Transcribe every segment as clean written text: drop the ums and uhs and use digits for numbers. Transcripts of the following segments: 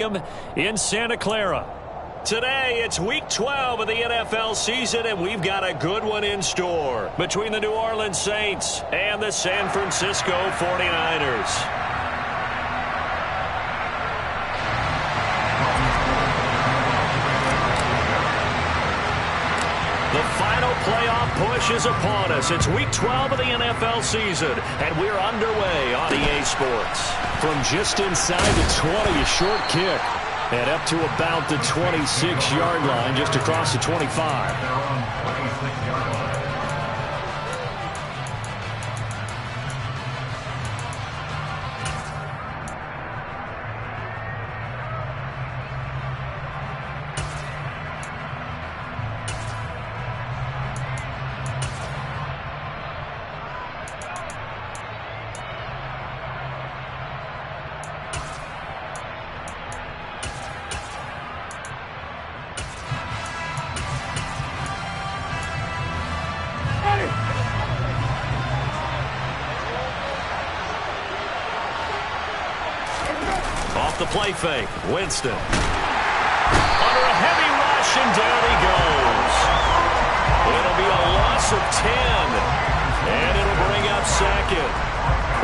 in Santa Clara. Today, it's Week 12 of the NFL season, and we've got a good one in store between the New Orleans Saints and the San Francisco 49ers. The final playoff push is upon us. It's Week 12 of the NFL season, and we're underway on EA Sports. From just inside the 20, a short kick. And up to about the 26-yard line, just across the 25. The play fake. Winston. Under a heavy rush, and down he goes. It'll be a loss of 10. And it'll bring up second.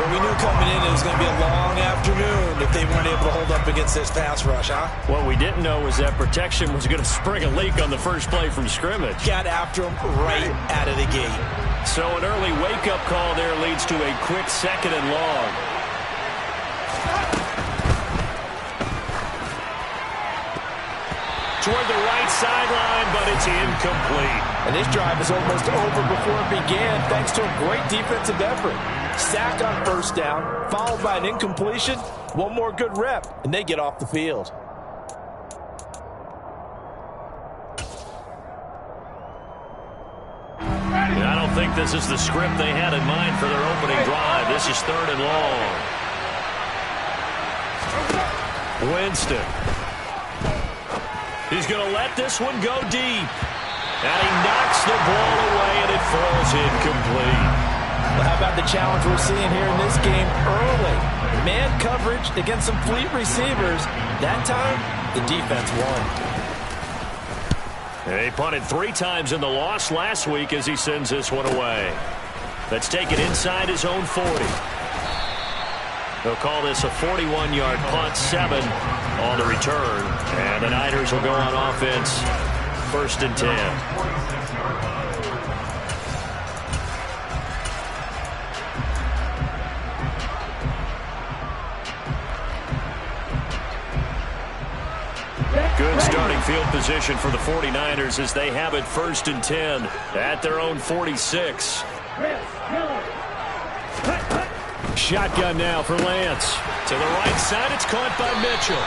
Well, we knew coming in it was going to be a long afternoon if they weren't able to hold up against this pass rush, huh? What we didn't know was that protection was going to spring a leak on the first play from scrimmage. Got after him right out of the gate. So an early wake-up call there leads to a quick second and long. Toward the right sideline, but it's incomplete. And this drive is almost over before it began, thanks to a great defensive effort. Sack on first down, followed by an incompletion. One more good rep, and they get off the field. I don't think this is the script they had in mind for their opening drive. This is third and long. Winston. He's going to let this one go deep. And he knocks the ball away, and it falls incomplete. Well, how about the challenge we're seeing here in this game early? Man coverage against some fleet receivers. That time, the defense won. And he punted 3 times in the loss last week as he sends this one away. Let's take it inside his own 40. They'll call this a 41-yard punt, 7 on the return. And the Niners will go on offense, 1st and 10. Good starting field position for the 49ers as they have it 1st and 10 at their own 46. Shotgun now for Lance. To the right side, it's caught by Mitchell.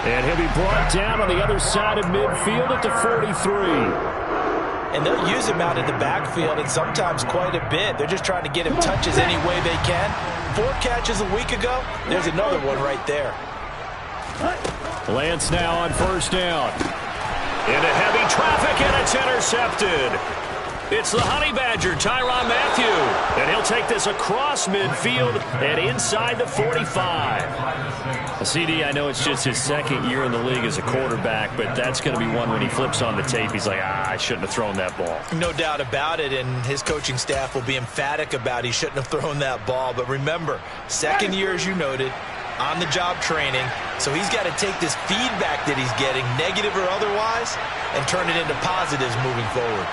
And he'll be brought down on the other side of midfield at the 43. And they'll use him out in the backfield, and sometimes quite a bit. They're just trying to get him touches any way they can. 4 catches a week ago. There's another one right there. Lance now on 1st down. Into heavy traffic, and it's intercepted. It's the Honey Badger, Tyrann Mathieu. And he'll take this across midfield and inside the 45. CD, I know it's just his 2nd year in the league as a quarterback, but that's going to be one when he flips on the tape. He's like, I shouldn't have thrown that ball. No doubt about it, and his coaching staff will be emphatic about he shouldn't have thrown that ball. But remember, 2nd year, as you noted, on-the-job training, so he's got to take this feedback that he's getting, negative or otherwise, and turn it into positives moving forward.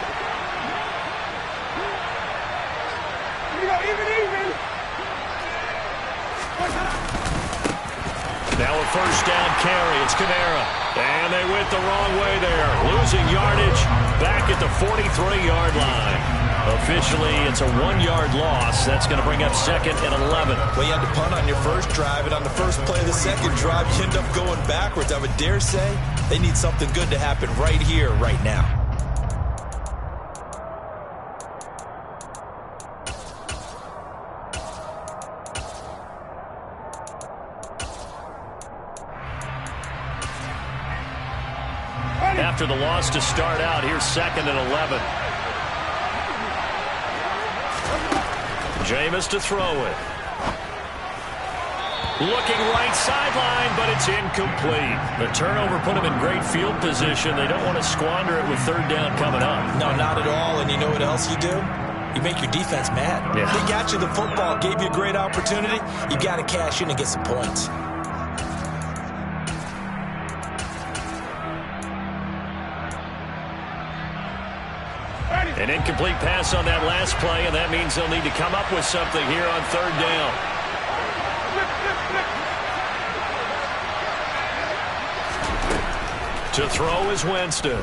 Now a 1st down carry. It's Kamara. And they went the wrong way there. Losing yardage back at the 43-yard line. Officially, it's a 1-yard loss. That's going to bring up 2nd and 11. Well, you had to punt on your first drive, and on the first play of the second drive, you end up going backwards. I would dare say they need something good to happen right here, right now. After the loss to start out, here's 2nd and 11. Jameis to throw it. Looking right sideline, but it's incomplete. The turnover put them in great field position. They don't want to squander it with third down coming up. No, not at all. And you know what else you do? You make your defense mad. Yeah. They got you the football, gave you a great opportunity. You got to cash in and get some points. An incomplete pass on that last play, and that means they'll need to come up with something here on third down. To throw is Winston.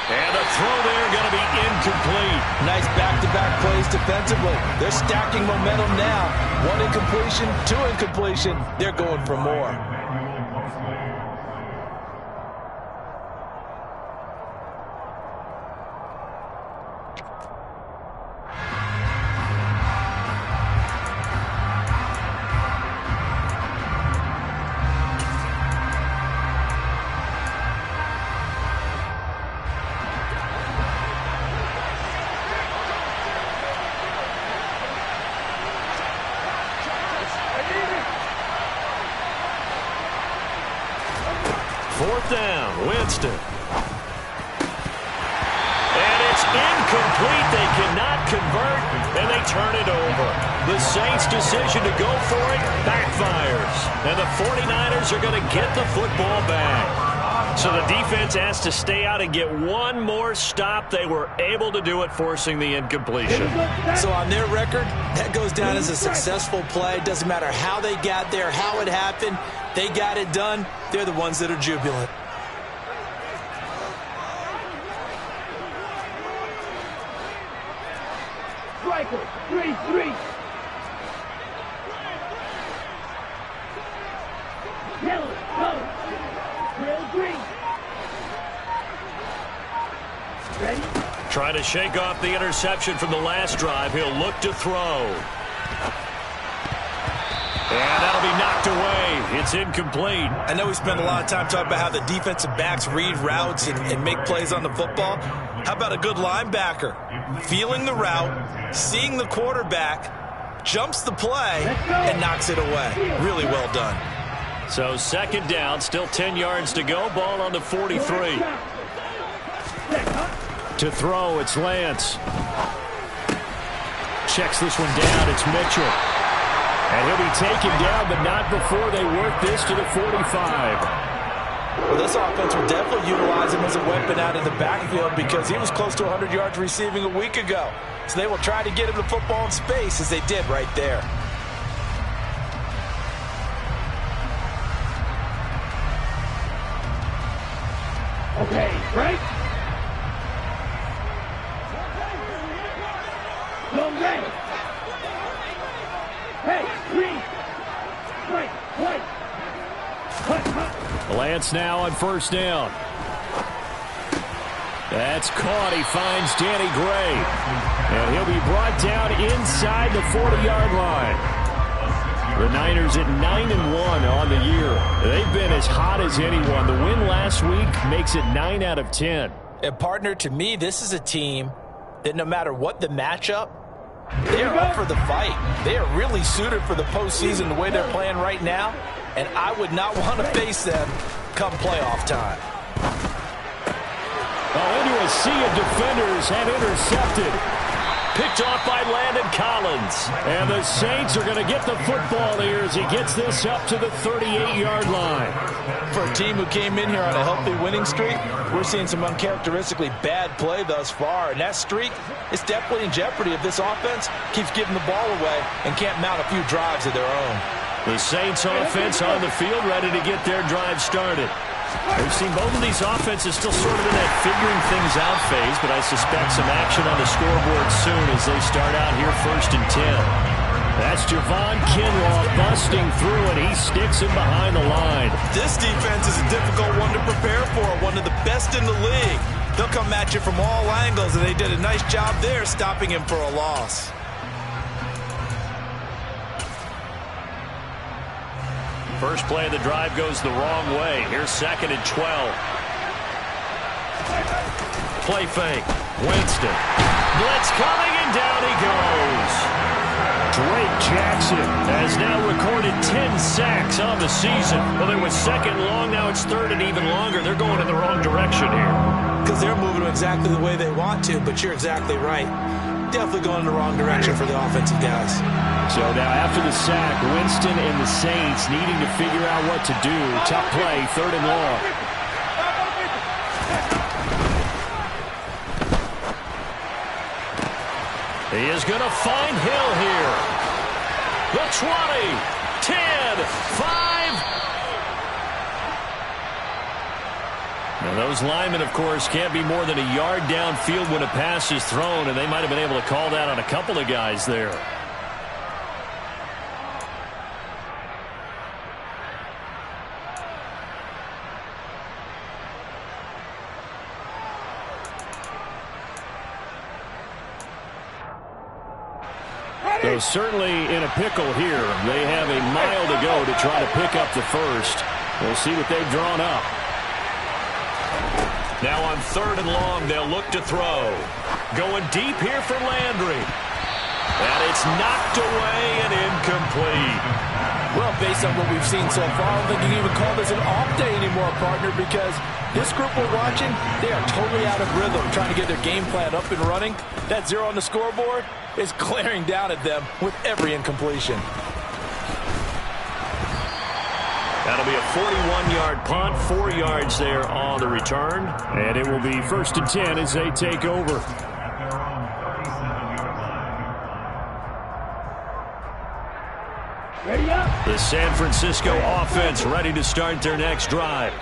And the throw there going to be incomplete. Nice back-to-back plays defensively. They're stacking momentum now. One incompletion, two incompletion. They're going for more. Fourth down, Winston. And it's incomplete. They cannot convert, and they turn it over. The Saints' decision to go for it backfires. And the 49ers are going to get the football back. So the defense has to stay out and get one more stop. They were able to do it, forcing the incompletion. So on their record, that goes down as a successful play. Doesn't matter how they got there, how it happened. They got it done. They're the ones that are jubilant. Striker, 3-3. Yellow, go. Trail green. Ready? Trying to shake off the interception from the last drive. He'll look to throw. And that'll be knocked away. It's incomplete. I know we spend a lot of time talking about how the defensive backs read routes and make plays on the football. How about a good linebacker? Feeling the route, seeing the quarterback, jumps the play, and knocks it away. Really well done. So second down, still 10 yards to go. Ball on the 43. To throw, it's Lance. Checks this one down, it's Mitchell. And he'll be taken down, but not before they work this to the 45. Well, this offense will definitely utilize him as a weapon out in the backfield because he was close to 100 yards receiving a week ago. So they will try to get him the football in space as they did right there. Okay, right? Don't ready. Hey, green. Right, white. Cut. Lance now on first down. That's caught. He finds Danny Gray. And he'll be brought down inside the 40-yard line. The Niners at 9-1 on the year. They've been as hot as anyone. The win last week makes it 9 out of 10. And partner, to me, this is a team that no matter what the matchup, they're up for the fight. They are really suited for the postseason the way they're playing right now, and I would not want to face them come playoff time. Into a sea of defenders and intercepted. Picked off by Landon Collins. And the Saints are going to get the football here as he gets this up to the 38-yard line. For a team who came in here on a healthy winning streak, we're seeing some uncharacteristically bad play thus far. And that streak is definitely in jeopardy if this offense keeps giving the ball away and can't mount a few drives of their own. The Saints offense on the field ready to get their drive started. We've seen both of these offenses still sort of in that figuring things out phase, but I suspect some action on the scoreboard soon as they start out here 1st and 10. That's Javon Kinlaw busting through, and he sticks him behind the line. This defense is a difficult one to prepare for, one of the best in the league. They'll come at you from all angles, and they did a nice job there stopping him for a loss. First play of the drive goes the wrong way. Here's 2nd and 12. Play fake. Winston. Blitz coming, and down he goes. Drake Jackson has now recorded 10 sacks on the season. Well, it was second long. Now it's third and even longer. They're going in the wrong direction here. Because they're moving exactly the way they want to, but you're exactly right. Definitely going in the wrong direction for the offensive guys. So now after the sack, Winston and the Saints needing to figure out what to do. Tough play, third and long. He is going to find Hill here. The 20, 10, 5. Now those linemen, of course, can't be more than a yard downfield when a pass is thrown, and they might have been able to call that on a couple of guys there. So certainly in a pickle here. They have a mile to go to try to pick up the first. We'll see what they've drawn up. Now on third and long, they'll look to throw. Going deep here for Landry. And it's knocked away and incomplete. Well, based on what we've seen so far, I don't think you can even call this an off day anymore, partner, because this group we're watching, they are totally out of rhythm, trying to get their game plan up and running. That 0 on the scoreboard is glaring down at them with every incompletion. That'll be a 41-yard punt, 4 yards there on the return. And it will be 1st and 10 as they take over. Ready up. The San Francisco offense ready to start their next drive.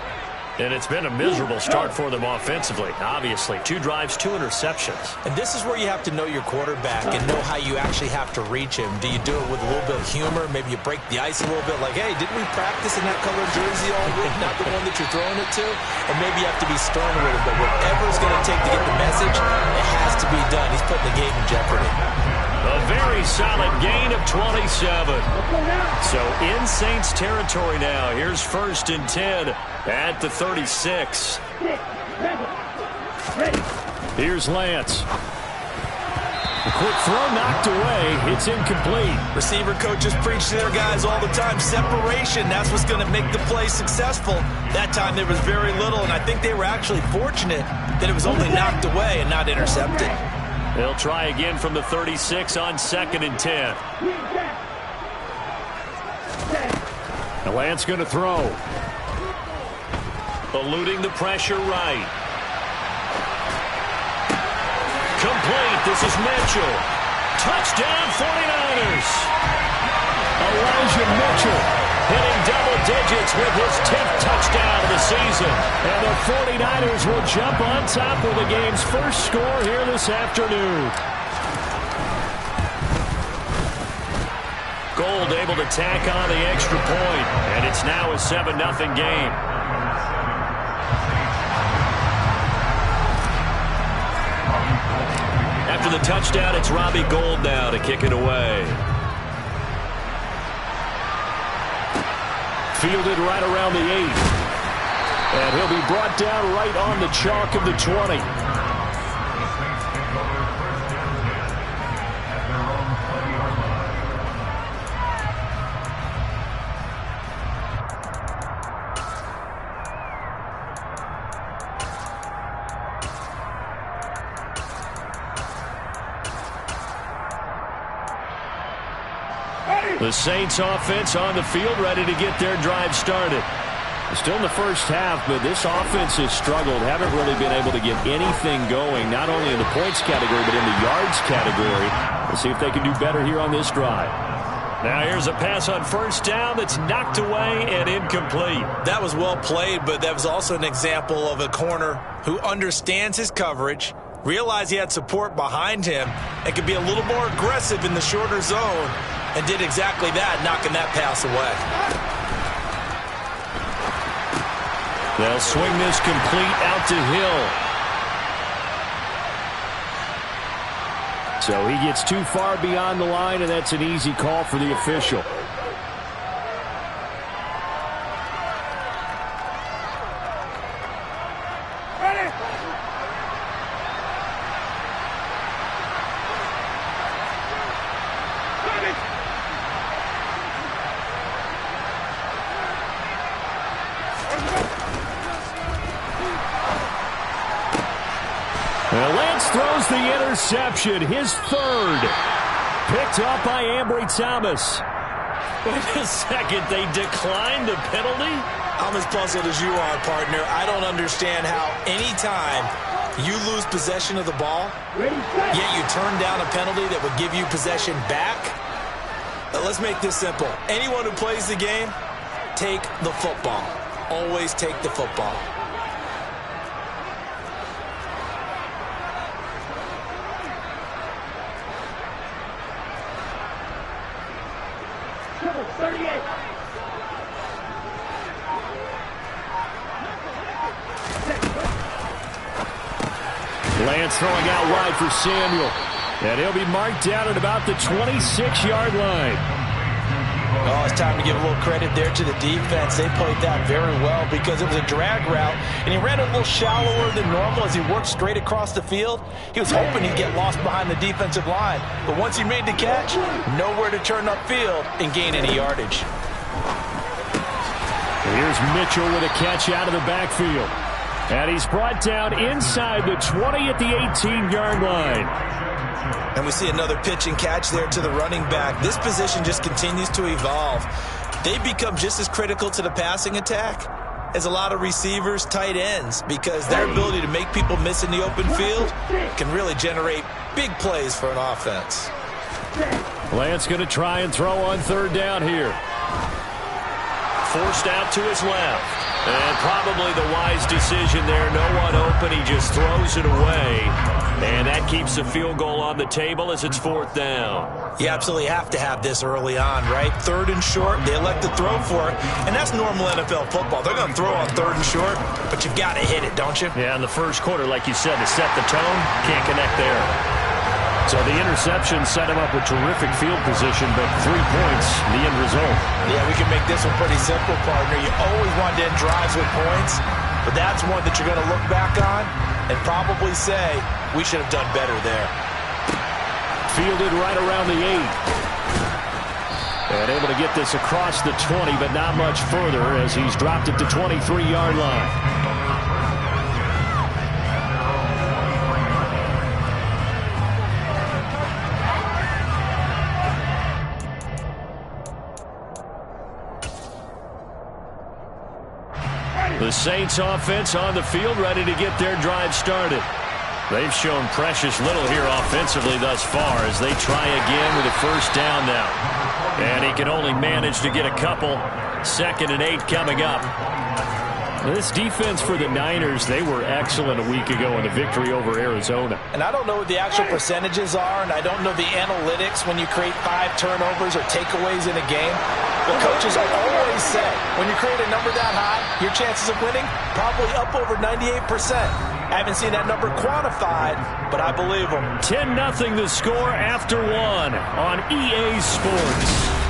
And it's been a miserable start for them offensively. Obviously, 2 drives, 2 interceptions. And this is where you have to know your quarterback and know how you actually have to reach him. Do you do it with a little bit of humor? Maybe you break the ice a little bit, like, hey, didn't we practice in that colored jersey all week, not the one that you're throwing it to? And maybe you have to be stern with him, but whatever it's going to take to get the message, it has to be done. He's putting the game in jeopardy. A very solid gain of 27. So in Saints territory now. Here's 1st and 10 at the 36. Here's Lance. A quick throw knocked away. It's incomplete. Receiver coaches preach to their guys all the time. Separation, that's what's going to make the play successful. That time there was very little, and I think they were actually fortunate that it was only knocked away and not intercepted. They'll try again from the 36 on 2nd and 10. The Lance going to throw. Eluding the pressure right. Complete. This is Mitchell. Touchdown 49ers. Elijah Mitchell hitting double digits with his 10th touchdown of the season. And the 49ers will jump on top of the game's first score here this afternoon. Gold able to tack on the extra point, and it's now a 7-0 game. After the touchdown, it's Robbie Gould now to kick it away. Fielded right around the 8. And he'll be brought down right on the chalk of the 20. The Saints offense on the field ready to get their drive started. Still in the first half, but this offense has struggled. Haven't really been able to get anything going, not only in the points category, but in the yards category. We'll see if they can do better here on this drive. Now here's a pass on 1st down that's knocked away and incomplete. That was well played, but that was also an example of a corner who understands his coverage, realized he had support behind him, and could be a little more aggressive in the shorter zone, and did exactly that, knocking that pass away. They'll swing this complete out to Hill. So he gets too far beyond the line, and that's an easy call for the official. Well, Lance throws the interception, his third. Picked up by Ambry Thomas. Wait a second, they declined the penalty? I'm as puzzled as you are, partner. I don't understand how any time you lose possession of the ball, yet you turn down a penalty that would give you possession back. Let's make this simple. Anyone who plays the game, take the football. Always take the football. Lance throwing out wide for Samuel. And he'll be marked down at about the 26-yard line. Oh, it's time to give a little credit there to the defense. They played that very well because it was a drag route, and he ran a little shallower than normal as he worked straight across the field. He was hoping he'd get lost behind the defensive line, but once he made the catch, nowhere to turn upfield and gain any yardage. Here's Mitchell with a catch out of the backfield. And he's brought down inside the 20 at the 18-yard line. And we see another pitch and catch there to the running back. This position just continues to evolve. They become just as critical to the passing attack as a lot of receivers, tight ends, because their ability to make people miss in the open field can really generate big plays for an offense. Lance going to try and throw on third down here. Forced out to his left. And probably the wise decision there. No one open. He just throws it away. And that keeps the field goal on the table as it's fourth down. You absolutely have to have this early on, right? Third and short. They elect to throw for it. And that's normal NFL football. They're going to throw on third and short, but you've got to hit it, don't you? Yeah, in the first quarter, like you said, to set the tone, can't connect there. So the interception set him up with terrific field position, but 3 points, the end result. Yeah, we can make this one pretty simple, partner. You always want to end drives with points, but that's one that you're going to look back on and probably say, we should have done better there. Fielded right around the 8. And able to get this across the 20, but not much further as he's dropped it to 23-yard line. The Saints offense on the field, ready to get their drive started. They've shown precious little here offensively thus far as they try again with a first down now. And he can only manage to get a couple. 2nd and 8 coming up. This defense for the Niners, they were excellent a week ago in the victory over Arizona. And I don't know what the actual percentages are, and I don't know the analytics when you create 5 turnovers or takeaways in a game. But coaches always say, when you create a number that high, your chances of winning probably up over 98%. I haven't seen that number quantified, but I believe them. 10-0 the score after 1 on EA Sports.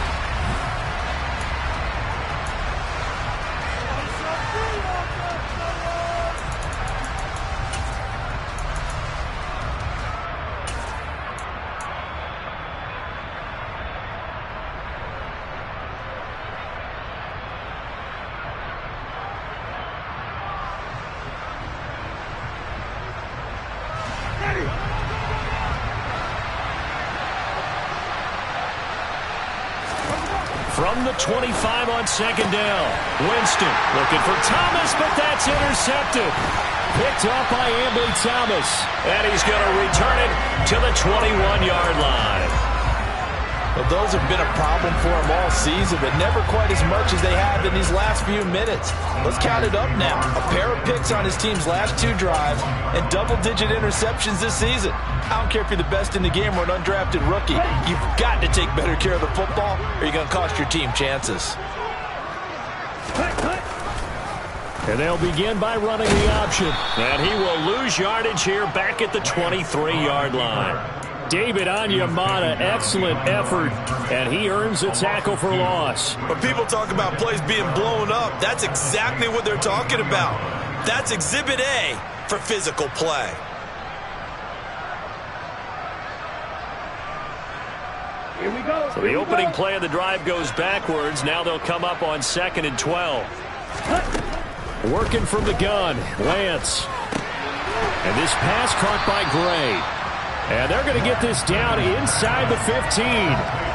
From the 25 on 2nd down. Winston looking for Thomas, but that's intercepted. Picked up by Ambry Thomas. And he's going to return it to the 21-yard line. Well, those have been a problem for him all season, but never quite as much as they have in these last few minutes. Let's count it up now. A pair of picks on his team's last 2 drives and double-digit interceptions this season. I don't care if you're the best in the game or an undrafted rookie. You've got to take better care of the football or you're going to cost your team chances. And they'll begin by running the option. And he will lose yardage here back at the 23-yard line. David Onyemata, excellent effort, and he earns a tackle for loss. When people talk about plays being blown up, that's exactly what they're talking about. That's Exhibit A for physical play. Here we go. So the opening play of the drive goes backwards. Now they'll come up on 2nd and 12. Working from the gun, Lance. And this pass caught by Gray. And they're going to get this down inside the 15.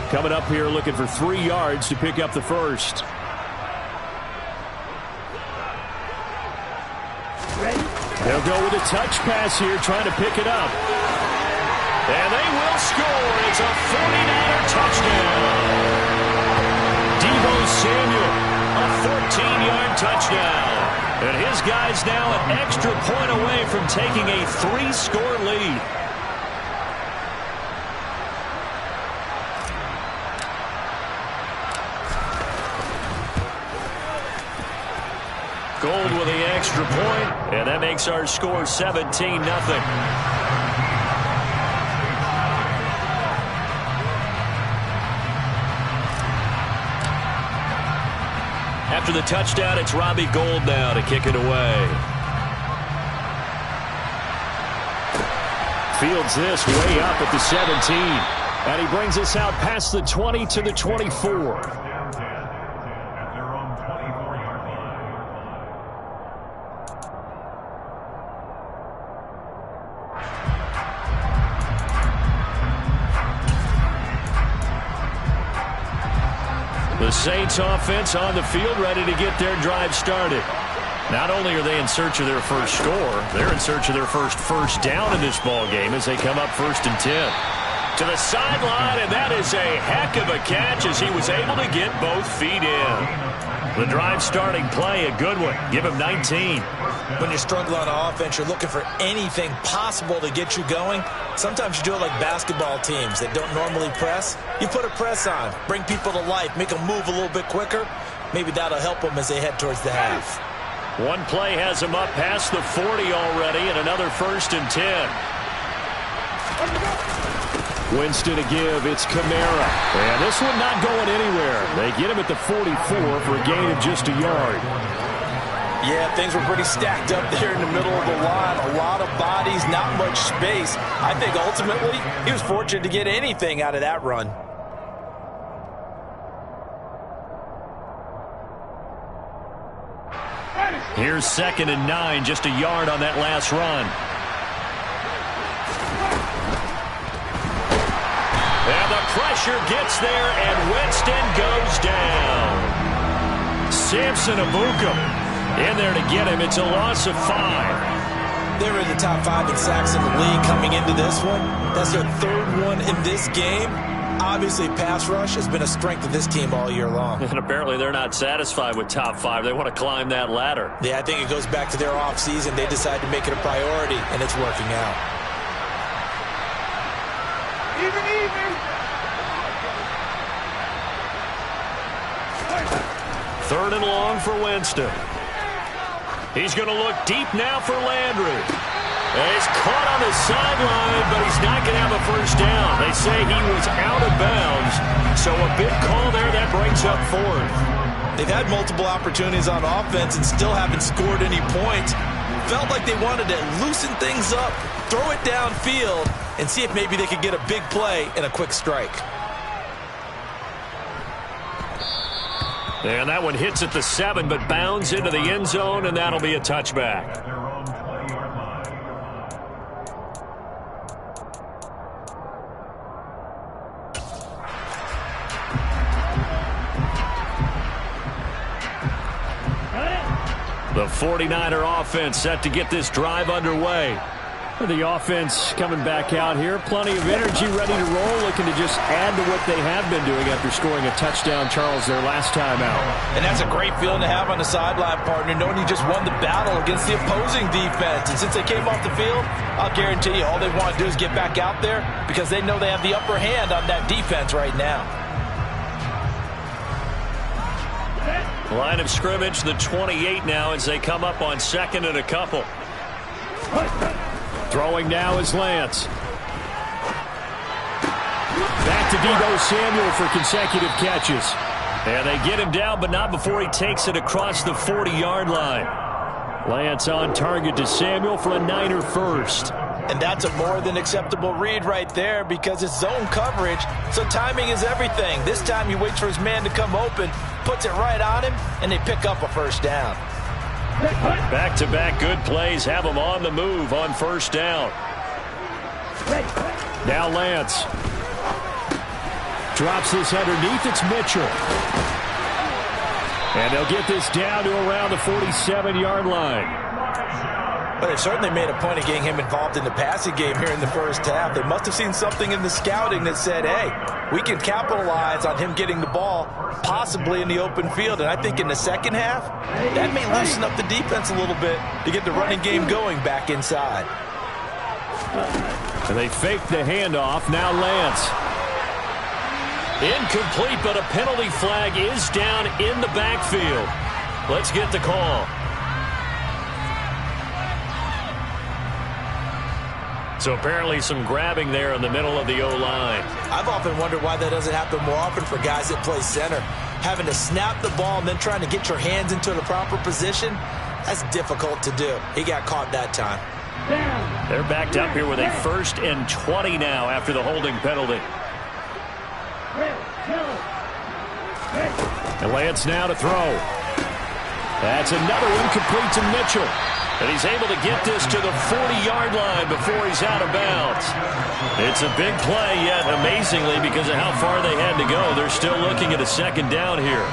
Coming up here looking for 3 yards to pick up the first. They'll go with a touch pass here, trying to pick it up. And they will score. It's a 49er touchdown. Deebo Samuel, a 14-yard touchdown. And his guy's now an extra point away from taking a 3-score lead. Gold with the extra point, and that makes our score 17-0. After the touchdown, it's Robbie Gould now to kick it away. Fields this way up at the 17, and he brings us out past the 20 to the 24. The Saints offense on the field, ready to get their drive started. Not only are they in search of their first score, they're in search of their first down in this ball game as they come up 1st and 10. To the sideline, and that is a heck of a catch as he was able to get both feet in. The drive starting play, a good one. Give him 19. When you're struggling on offense, you're looking for anything possible to get you going. Sometimes you do it like basketball teams that don't normally press. You put a press on, bring people to life, make them move a little bit quicker. Maybe that'll help them as they head towards the half. One play has him up past the 40 already, and another 1st and 10. Winston to give. It's Kamara. And this one not going anywhere. They get him at the 44 for a gain of just a yard. Yeah, things were pretty stacked up there in the middle of the line. A lot of bodies, not much space. I think ultimately he was fortunate to get anything out of that run. Here's 2nd and 9, just a yard on that last run. And the pressure gets there, and Winston goes down. Samson Ebukam in there to get him. It's a loss of 5. They were in the top 5 in sacks in the league coming into this one. That's their 3rd one in this game. Obviously, pass rush has been a strength of this team all year long. And apparently they're not satisfied with top 5. They want to climb that ladder. Yeah, I think it goes back to their offseason. They decided to make it a priority, and it's working out. Even. 3rd and long for Winston. He's going to look deep now for Landry. And he's caught on the sideline, but he's not going to have a first down. They say he was out of bounds, so a big call there that brings up 4th. They've had multiple opportunities on offense and still haven't scored any points. Felt like they wanted to loosen things up, throw it downfield, and see if maybe they could get a big play and a quick strike. And that one hits at the 7, but bounds into the end zone, and that'll be a touchback. The 49er offense set to get this drive underway. The offense coming back out here. Plenty of energy, ready to roll, looking to just add to what they have been doing after scoring a touchdown, Charles, their last time out. And that's a great feeling to have on the sideline, partner, knowing you just won the battle against the opposing defense. And since they came off the field, I'll guarantee you all they want to do is get back out there because they know they have the upper hand on that defense right now. Line of scrimmage, the 28 now as they come up on 2nd and a couple. Throwing now is Lance. Back to Deebo Samuel for consecutive catches. And they get him down, but not before he takes it across the 40-yard line. Lance on target to Samuel for a Niner first. And that's a more than acceptable read right there because it's zone coverage, so timing is everything. This time he waits for his man to come open, puts it right on him, and they pick up a first down. Back-to-back good plays have him on the move on first down. Now Lance. Drops this underneath. It's Mitchell. And they'll get this down to around the 47-yard line. But they certainly made a point of getting him involved in the passing game here in the first half. They must have seen something in the scouting that said, hey, we can capitalize on him getting the ball, possibly in the open field. And I think in the second half, that may loosen up the defense a little bit to get the running game going back inside. And they fake the handoff. Now Lance. Incomplete, but a penalty flag is down in the backfield. Let's get the call. So apparently some grabbing there in the middle of the O-line. I've often wondered why that doesn't happen more often for guys that play center. Having to snap the ball and then trying to get your hands into the proper position, that's difficult to do. He got caught that time. They're backed up here with a 1st and 20 now after the holding penalty. And Lance now to throw. That's another one complete to Mitchell. And he's able to get this to the 40-yard line before he's out of bounds. It's a big play, yet amazingly, because of how far they had to go, they're still looking at a second down here.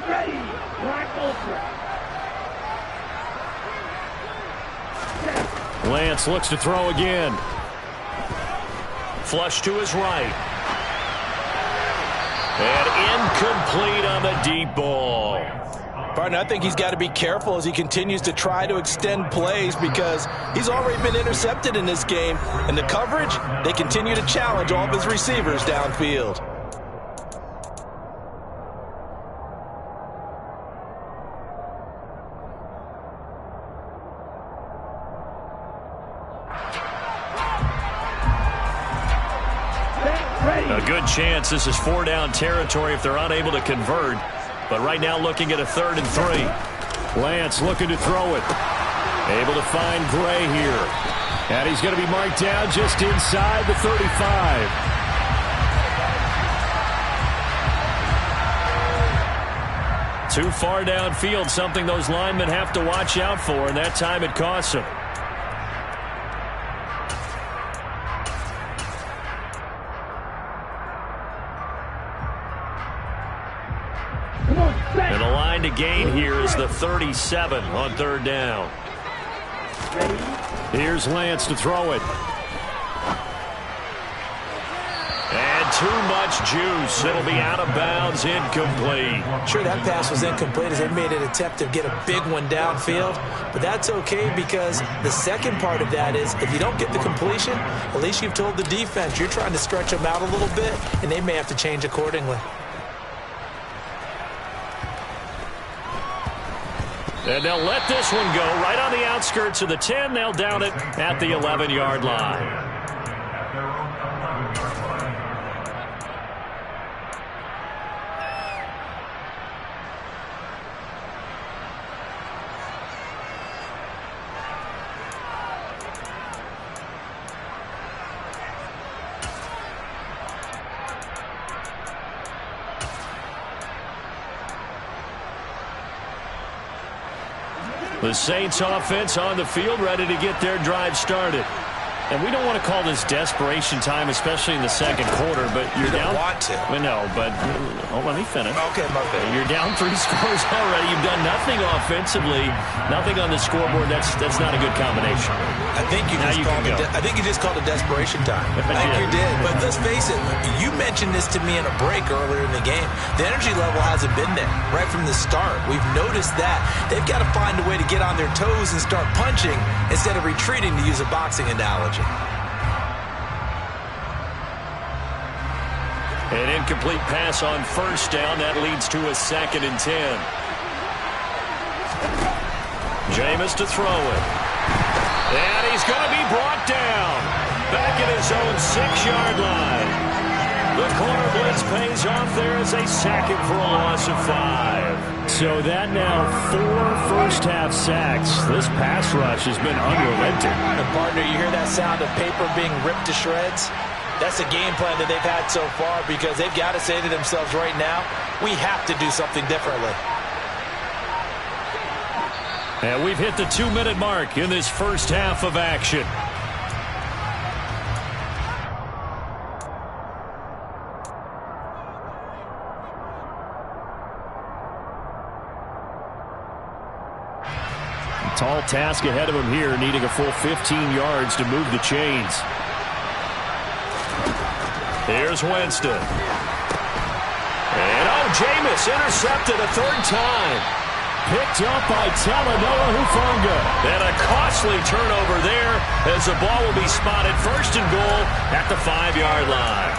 Ready. Black Ultra. Lance looks to throw again. Flush to his right. And incomplete on the deep ball. Partner, I think he's got to be careful as he continues to try to extend plays because he's already been intercepted in this game. And the coverage, they continue to challenge all of his receivers downfield. A good chance this is 4-down territory if they're unable to convert. But right now looking at a 3rd and 3. Lance looking to throw it. Able to find Gray here. And he's going to be marked down just inside the 35. Too far downfield, something those linemen have to watch out for, and that time it costs them. And the line to gain here is the 37 on 3rd down. Here's Lance to throw it. And too much juice. It'll be out of bounds, incomplete. Sure, that pass was incomplete as they made an attempt to get a big one downfield. But that's okay because the second part of that is if you don't get the completion, at least you've told the defense you're trying to stretch them out a little bit, and they may have to change accordingly. And they'll let this one go right on the outskirts of the 10. They'll down it at the 11-yard line. The Saints offense on the field, ready to get their drive started. And we don't want to call this desperation time, especially in the second quarter, but you're down. You don't want to. Well, no, but let me finish. Okay, my bad. You're down 3 scores already. You've done nothing offensively, nothing on the scoreboard. That's not a good combination. I think you just called it desperation time. I think you did. But let's face it, you mentioned this to me in a break earlier in the game. The energy level hasn't been there right from the start. We've noticed that. They've got to find a way to get on their toes and start punching instead of retreating, to use a boxing analogy. An incomplete pass on 1st down. That leads to a 2nd and 10. Jameis to throw it. And he's going to be brought down. Back at his own 6-yard line. The corner blitz pays off there as they sack him for a loss of 5. So that now 4 first-half sacks. This pass rush has been unrelenting. And partner, you hear that sound of paper being ripped to shreds? That's the game plan that they've had so far because they've got to say to themselves right now, we have to do something differently. And we've hit the 2-minute mark in this first half of action. Tall task ahead of him here, needing a full 15 yards to move the chains. Here's Winston. And Jameis intercepted a 3rd time. Picked up by Talanoa Hufanga. And a costly turnover there as the ball will be spotted 1st and goal at the 5-yard line.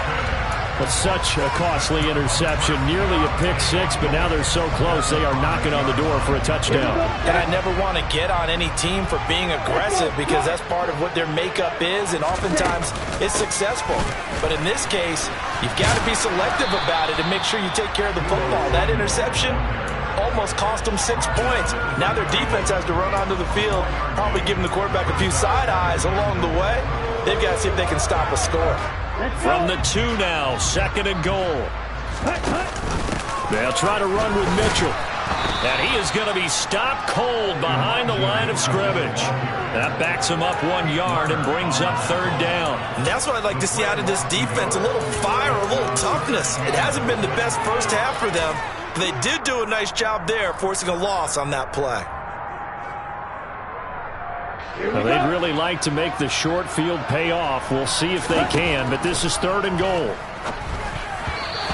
But such a costly interception, nearly a pick 6, but now they're so close they are knocking on the door for a touchdown. And I never want to get on any team for being aggressive because that's part of what their makeup is, and oftentimes it's successful. But in this case, you've got to be selective about it and make sure you take care of the football. That interception almost cost them 6 points. Now their defense has to run onto the field, probably giving the quarterback a few side eyes along the way. They've got to see if they can stop a score. From the 2 now, 2nd and goal. They'll try to run with Mitchell. And he is going to be stopped cold behind the line of scrimmage. That backs him up 1 yard and brings up 3rd down. And that's what I'd like to see out of this defense, a little fire, a little toughness. It hasn't been the best first half for them, but they did do a nice job there, forcing a loss on that play. Well, they'd really like to make the short field pay off. We'll see if they can, but this is 3rd and goal.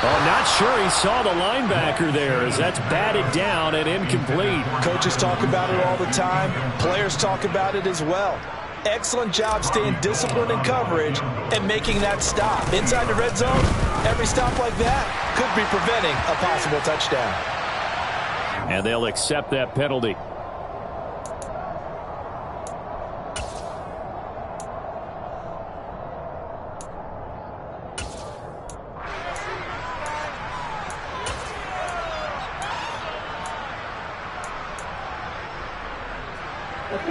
Oh, not sure he saw the linebacker there as that's batted down and incomplete. Coaches talk about it all the time. Players talk about it as well. Excellent job staying disciplined in coverage and making that stop. Inside the red zone, every stop like that could be preventing a possible touchdown. And they'll accept that penalty.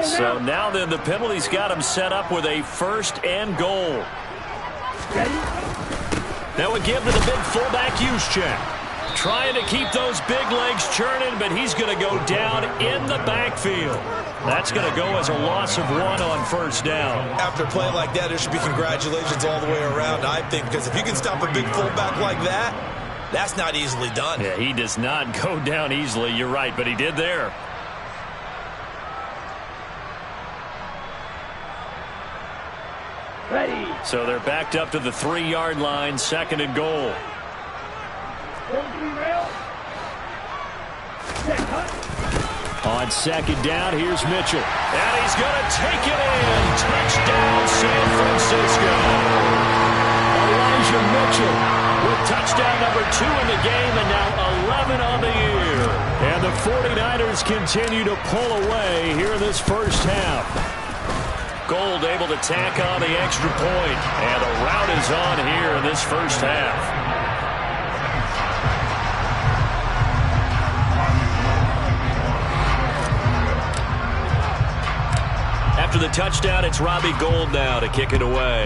So now then, the penalty's got him set up with a 1st and goal. That would give to the big fullback Juszczyk. Trying to keep those big legs churning, but he's going to go down in the backfield. That's going to go as a loss of 1 on 1st down. After a play like that, there should be congratulations all the way around, I think, because if you can stop a big fullback like that, that's not easily done. Yeah, he does not go down easily. You're right, but he did there. Ready. So they're backed up to the 3-yard line, 2nd and goal. On 2nd down, here's Mitchell. And he's going to take it in. Touchdown, San Francisco. Elijah Mitchell with touchdown number 2 in the game and now 11 on the year. And the 49ers continue to pull away here in this first half. Gold able to tack on the extra point. And the rout is on here in this first half. After the touchdown, it's Robbie Gould now to kick it away.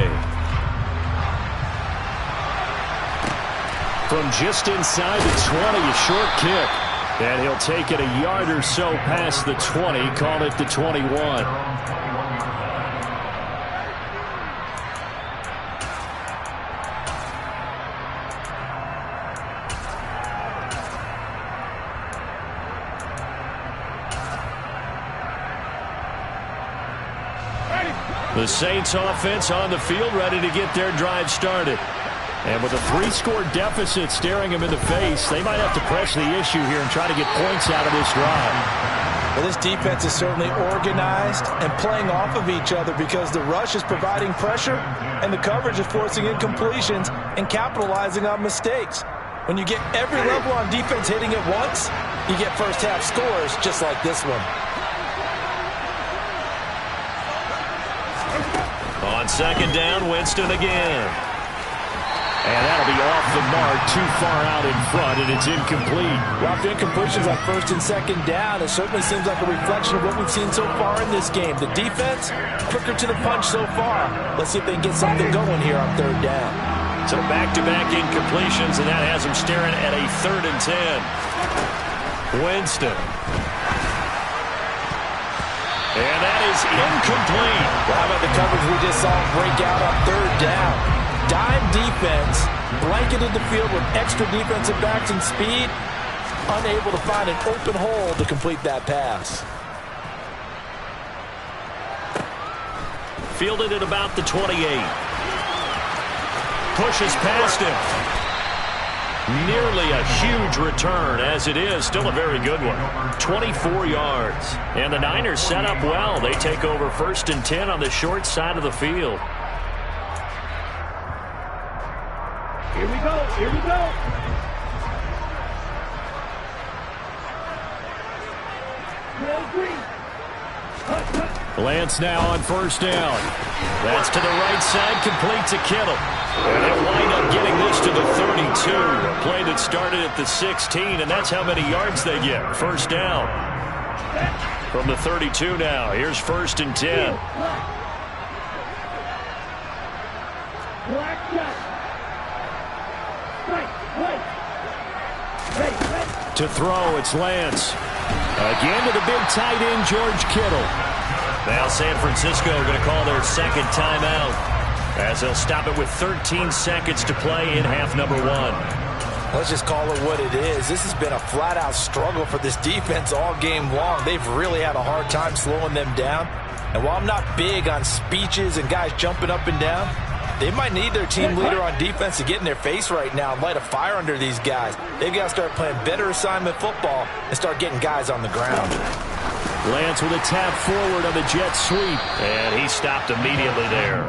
From just inside the 20, a short kick. And he'll take it a yard or so past the 20, call it the 21. The Saints offense on the field, ready to get their drive started. And with a 3-score deficit staring him in the face, they might have to press the issue here and try to get points out of this drive. Well, this defense is certainly organized and playing off of each other because the rush is providing pressure and the coverage is forcing incompletions and capitalizing on mistakes. When you get every level on defense hitting at once, you get first half scores just like this one. On second down, Winston again. And that'll be off the mark, too far out in front, and it's incomplete. Well, after incompletions on first and second down, it certainly seems like a reflection of what we've seen so far in this game. The defense, quicker to the punch so far. Let's see if they can get something going here on third down. So back-to-back incompletions, and that has them staring at a 3rd and 10. Winston. And that is incomplete. Well, how about the coverage we just saw break out on third down? Dime defense, blanketed the field with extra defensive backs and speed, unable to find an open hole to complete that pass. Fielded at about the 28. Pushes past him. Nearly a huge return, as it is still a very good one. 24 yards. And the Niners set up well. They take over 1st and 10 on the short side of the field. Here we go. Here we go. Lance now on 1st down. That's to the right side, complete to Kittle. And they'll wind up getting this to the 32. A play that started at the 16, and that's how many yards they get. 1st down. From the 32 now. Here's 1st and 10. To throw, it's Lance. Again to the big tight end, George Kittle. Now San Francisco going to call their 2nd timeout, as they'll stop it with 13 seconds to play in half number 1. Let's just call it what it is. This has been a flat-out struggle for this defense all game long. They've really had a hard time slowing them down. And while I'm not big on speeches and guys jumping up and down, they might need their team leader on defense to get in their face right now and light a fire under these guys. They've got to start playing better assignment football and start getting guys on the ground. Lance with a tap forward on the jet sweep. And he stopped immediately there.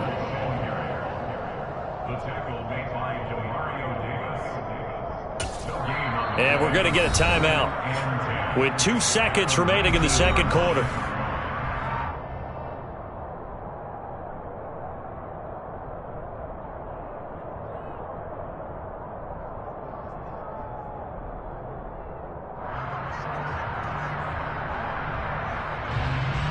And we're going to get a timeout with 2 seconds remaining in the 2nd quarter.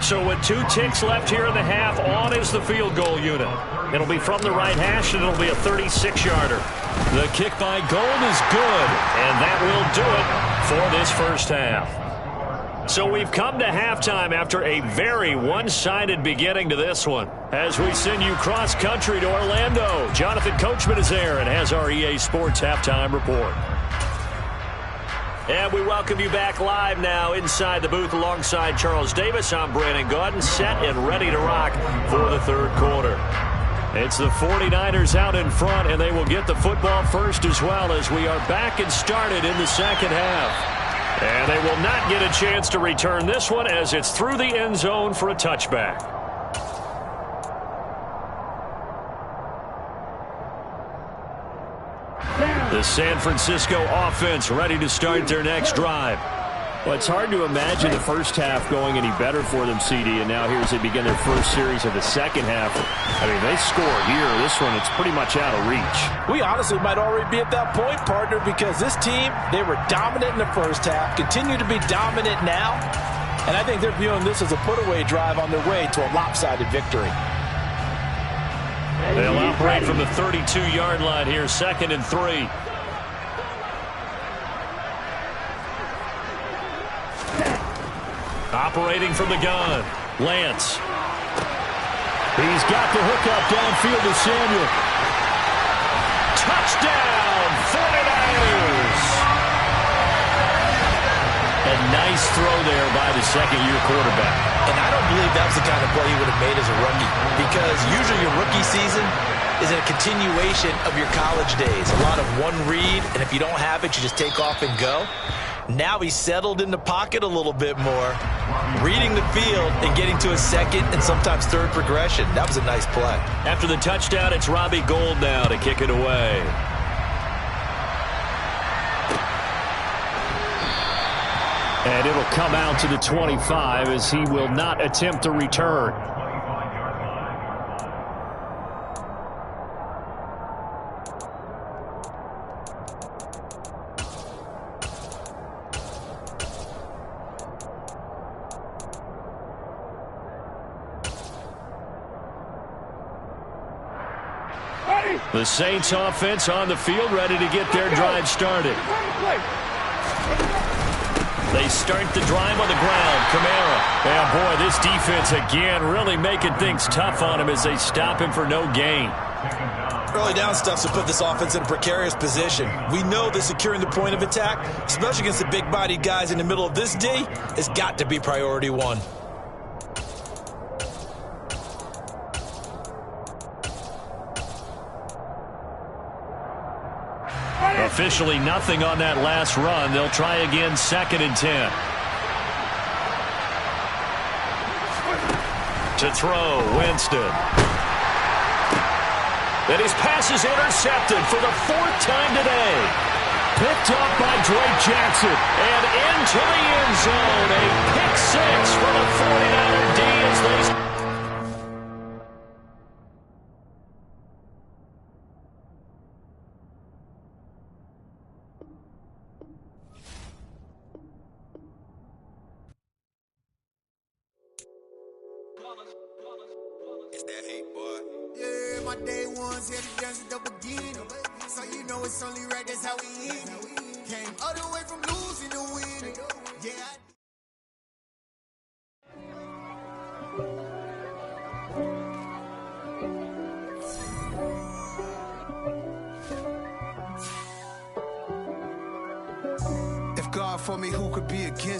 So with 2 ticks left here in the half, on is the field goal unit. It'll be from the right hash, and it'll be a 36-yarder. The kick by Gold is good, and that will do it for this 1st half. So we've come to halftime after a very one-sided beginning to this one. As we send you cross-country to Orlando, Jonathan Coachman is there and has our EA Sports Halftime Report. And we welcome you back live now inside the booth alongside Charles Davis. I'm Brandon Gaudin, set and ready to rock for the 3rd quarter. It's the 49ers out in front, and they will get the football first as well, as we are back and started in the 2nd half. And they will not get a chance to return this one, as it's through the end zone for a touchback. The San Francisco offense ready to start their next drive. Well, it's hard to imagine the 1st half going any better for them, CD, and now here as they begin their 1st series of the 2nd half. I mean, they score here. This one, it's pretty much out of reach. We honestly might already be at that point, partner, because this team, they were dominant in the 1st half, continue to be dominant now, and I think they're viewing this as a put-away drive on their way to a lopsided victory. They'll operate from the 32-yard line here, 2nd and 3. Operating from the gun, Lance. He's got the hookup downfield to Samuel. Touchdown, 49ers! A nice throw there by the 2nd-year quarterback. And I don't believe that was the kind of play he would have made as a rookie, because usually your rookie season is a continuation of your college days. A lot of one read, and if you don't have it, you just take off and go. Now he's settled in the pocket a little bit more, reading the field and getting to a 2nd and sometimes 3rd progression. That was a nice play. After the touchdown, it's Robbie Gould now to kick it away. And it'll come out to the 25 as he will not attempt to return. The Saints offense on the field, ready to get their drive started. They start the drive on the ground. Kamara. And boy, this defense again really making things tough on him as they stop him for no gain. Early down stuff to put this offense in a precarious position. We know that securing the point of attack, especially against the big-bodied guys in the middle of this D, has got to be priority one. Officially nothing on that last run. They'll try again, 2nd and 10. To throw, Winston. And his pass is intercepted for the 4th time today. Picked up by Drake Jackson. And into the end zone. A pick 6 for the 49er D as they... It's that hate, boy. Yeah, my day ones had to dance at the beginning. So you know it's only right, that's how we end it. Came all the way from losing to winning. Yeah, If God for me, who could be against me?